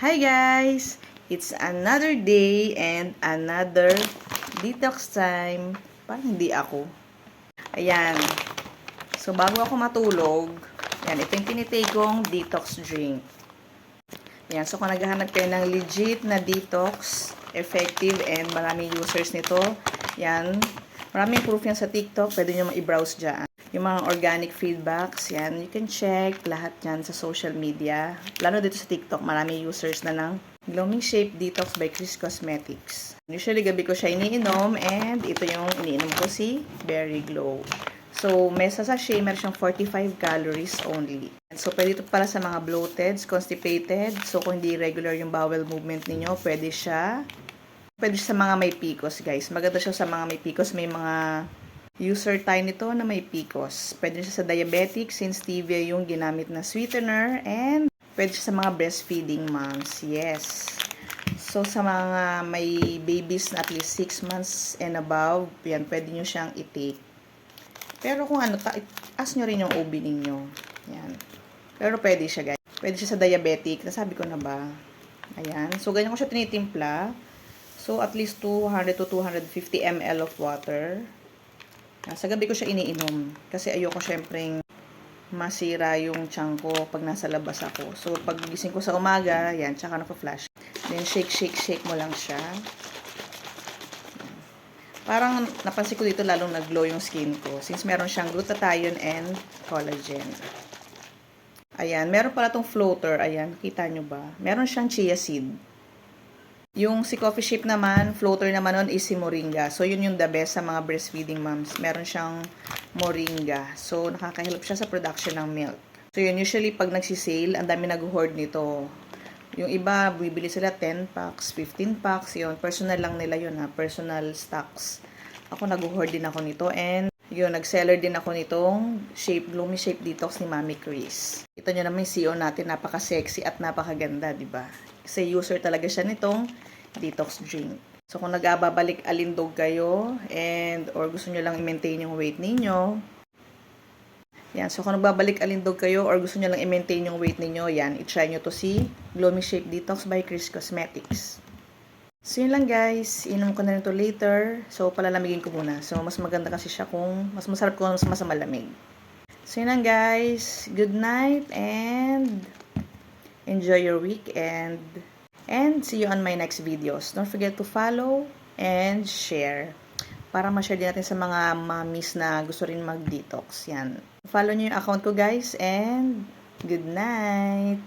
Hi guys! It's another day and another detox time. Parang hindi ako. Ayan. So, bago ako matulog, yan, ito yung tinitake kong detox drink. Ayan. So, kung naghahanap kayo ng legit na detox, effective, and maraming users nito, yan. Maraming proof yan sa TikTok. Pwede nyo ma-browse dyan. Yung mga organic feedbacks, yan. You can check lahat yan sa social media. Lalo dito sa TikTok, maraming users na ng Gloaming Shape Detox by Chris Cosmetics. Usually, gabi ko siya iniinom and ito yung iniinom ko si Berry Glow. So, may sachet, meron siyang 45 calories only. So, pwede ito para sa mga bloated, constipated. So, kung hindi regular yung bowel movement ninyo, pwede siya sa mga may PCOS, guys. Maganda siya sa mga may PCOS. May mga user tayo nito na may PCOS. Pwede siya sa diabetic since stevia yung ginamit na sweetener. And pwede siya sa mga breastfeeding moms. Yes. So, sa mga may babies na at least 6 months and above, yan, pwede nyo siyang i-take. Pero kung ano, ask nyo rin yung OB ninyo. Yan. Pero pwede siya, guys. Pwede siya sa diabetic. Nasabi ko na ba? Ayan. So, ganyan ko siya tinitimpla. So, at least 200 to 250 ml of water. Sa gabi ko siya iniinom. Kasi ayoko syempreng masira yung tiyan ko pag nasa labas ako. So, pag gising ko sa umaga, yan, tsaka naka-flash. Then, shake mo lang siya. Parang napansin ko dito lalong nag-glow yung skin ko. Since meron siyang glutathione and collagen. Ayan, meron pala tong floater. Ayan, kita nyo ba? Meron siyang chia seed. Yung si Coffee Ship naman, floater naman nun is si Moringa. So, yun yung the best sa mga breastfeeding moms. Meron siyang Moringa. So, nakaka-help siya sa production ng milk. So, yun, usually pag nagsisale, ang dami nag-hoard nito. Yung iba, bibili sila 10 packs, 15 packs, yun. Personal lang nila yun, ha. Personal stocks. Ako, nag-hoard din ako nito. And, yun, nag-seller din ako nitong Gloaming Shape Detox ni Mami Chris. Ito nyo naman yung CEO natin, napaka-sexy at napakaganda, diba? Kasi user talaga siya nitong detox drink. So, kung nag-ababalik alindog kayo or gusto nyo lang i-maintain yung weight ninyo, yan. So, kung nagbabalik alindog kayo or gusto nyo lang i-maintain yung weight ninyo, yan, i-try nyo to si Gloaming Shape Detox by Chris Cosmetics. So, yun lang guys. Inom ko na rin to later. So, palalamigin ko muna. So, mas maganda kasi siya mas masarap kung mas malamig. So, yun lang guys. Good night and enjoy your weekend. And see you on my next videos. Don't forget to follow and share. Para ma-share din natin sa mga mommies na gusto rin mag-detox. Yan. Follow nyo yung account ko guys. And good night.